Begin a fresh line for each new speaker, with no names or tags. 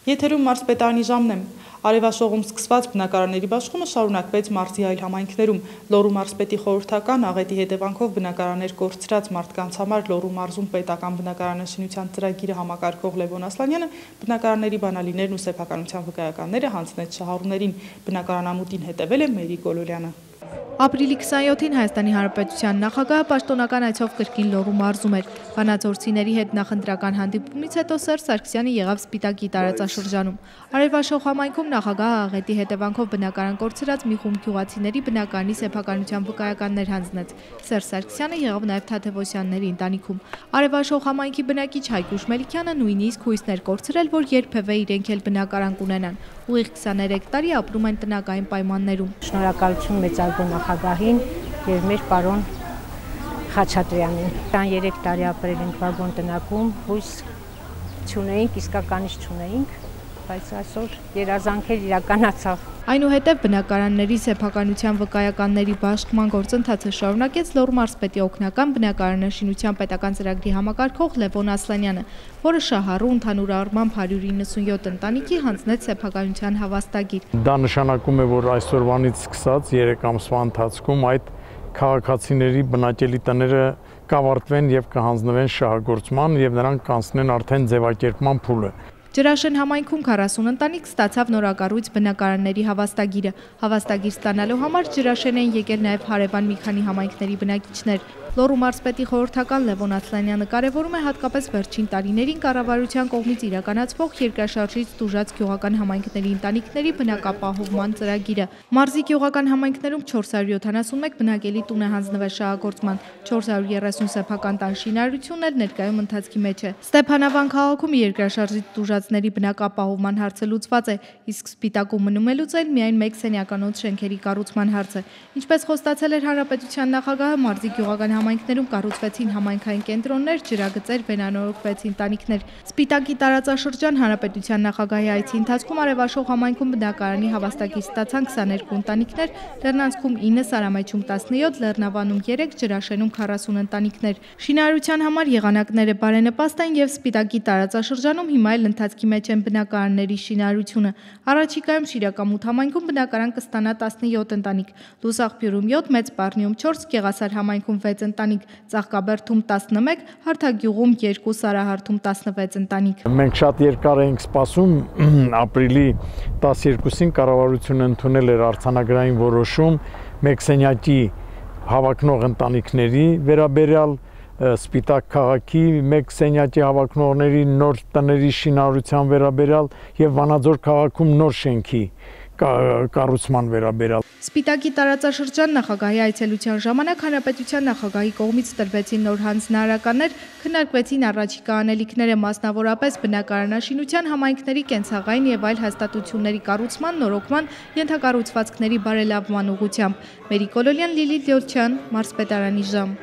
Եթերում մարզպետարանի ժամն եմ։ Արևաշողում սկսված բնակարանների բաշխումը շարունակվեց մարզի այլ համայնքներում։ Լոռու մարզպետի խորհրդական աղետի հետևանքով բնակարաններ կորցրած մարդկանց համար Լոռու մարզում պետական բնակարանաշինության ծրագիրը համակարգող Լևոն Ասլանյանը բնակարանների բանալիներն ու սեփականության վկայականները հանձնեց շահառուներին։ Բնակարանամուտին հետևել է Մերի Գոլորյանը։
Ապրիլի 27-ին Հայաստանի Հանրապետության նախագահը պաշտոնական այցով կրկին Լոռու մարզում էր։ Վանաձորցիների հետ նախընտրական հանդիպումից հետո Սերժ Սարգսյանը եղավ Սպիտակի տարածաշրջանում։ Արևաշող համայնքում նախագահը աղետի հետևանքով բնակարան կորցրած մի խումբ գյուղացիների բնակարանի սեփականության վկայականներ հանձնեց։ Սերժ Սարգսյանը եղավ նաև Թադևոսյանների ընտանիքում։ Արևաշող համայնքի բնակիչ Հայկուշ Մելիքյանը նույնիսկ հույսներ կորցրել, որ երբևէ իրենք էլ բնակարան կունենան։ Ուղիղ 23 տարի ապրում են տնական պայմաններում։
Շնորհակալություն մեծարգո նախագահին եւ մեր պարոն Խաչատրյանին։ 3 տարի ապրել ենք վագոն տնակում, հույս չունեինք, իսկականից չունեինք, բայց այսօր երազանքեր իրականացավ։
Այնուհետև բնակարանների սեփականության վկայականների բաշխման գործընթացը շարունակեց Լոռու մարզպետի օգնական բնակարանաշինության պետական ծրագրի համակարգող Լևոն Ասլանյանը, որը շահառու ընդհանուր առմամբ 197 ընտանիքի հանձնեց սեփականության հավաստագիր։
Դա նշանակում է, որ այսօրվանից սկսած 3 ամսվա ընթացքում այդ քաղաքացիների բնակելի տները կավարտվեն եւ կհանձնվեն շահագործման եւ նրանք կանցնեն արդեն ձևակերպման փուլը։
Ջրաշեն համայնքում 40 ընտանիք ստացավ նորակառույց բնակարանների հավաստագիրը։ Հավաստագիր ստանալու համար Ջրաշեն են եկել նաև հարևան մի քանի համայնքների բնակիչներ։ Լոռու մարզպետի խորհրդական Լևոն Ասլանյանը կարևորում է հատկապես վերջին տարիներին կառավարության կողմից իրականացվող երկրաշարժից տուժած գյուղական համայնքների ընտանիքների բնակապահովման ծրագիրը։ Մարզի գյուղական համայնքներում 471 բնակելի տուն է հանձնվել շահագործման, 430 սեփական տան շինարարությունն էլ ներկայում ընթացքի մեջ է։ Ստեփանավան քաղաքում երկրաշարժից տուժածների բնակապահովման հարցը լուծված է, իսկ Սպիտակում մնում է լուծել միայն 1 սենյականոց շենքերի կառուցման հարցը։ Ինչպես խոստացել էր հանրապետության նախագահը, մարզի գյուղական համայնքներում կառուցվեցին համայնքային կենտրոններ, ջրագծեր, վերանորոգվեցին տանիքներ։ Սպիտակի տարածաշրջան հանրապետության նախագահի այցի ընթացքում Արևաշող համայնքում բնակարանի հավաստագիր ստացան 22 ընտանիքներ, Լեռնանցքում 9, Սարամեջում 17, Լեռնավանում 3, Ջրաշենում 40 ընտանիքներ։ Շինարարության համար եղանակները բարենպաստ են եւ Սպիտակի տարածաշրջանում հիմա էլ ընթացքի մեջ են բնակարանների շինարարությունը։ Առաջիկայում Շիրակամուտ համայնքում բնակարան կստանա 17 ընտանիք, Լուսաղբյուրում 7, Մեծ Պառնիում 4, Գեղասար համայնքում 6 ընտանիք, Ծաղկաբերդում 11, Հարթագյուղում 2, Սարահարթում 16 ընտանիք։
Մենք շատ երկար էինք սպասում, ապրիլի 12-ին կառավարությունը ընդունել էր արձանագրային որոշում մեկ սենյակի հավակնող ընտանիքների վերաբերյալ Սպիտակ քաղաքի մեկ սենյակի հավակնողների նոր տների շինարարության վերաբերյալ եւ Վանաձոր քաղաքում նոր շենքի կառուցման վերաբերյալ։
Սպիտակի տարածաշրջան նախագահի այցելության ժամանակ հանրապետության նախագահի կողմից տրվեցին նոր հանձնարարականներ, քննարկվեցին առաջիկա անելիքները, մասնավորապես բնակարանաշինության, համայնքների կենցաղային եւ այլ հաստատությունների կառուցման, նորոգման, ենթակառուցվածքների բարելավման ուղղությամբ։ Մերի Գոլորյան, Լիլիթ Լյոլչյան, մարզպետարանի ժամ։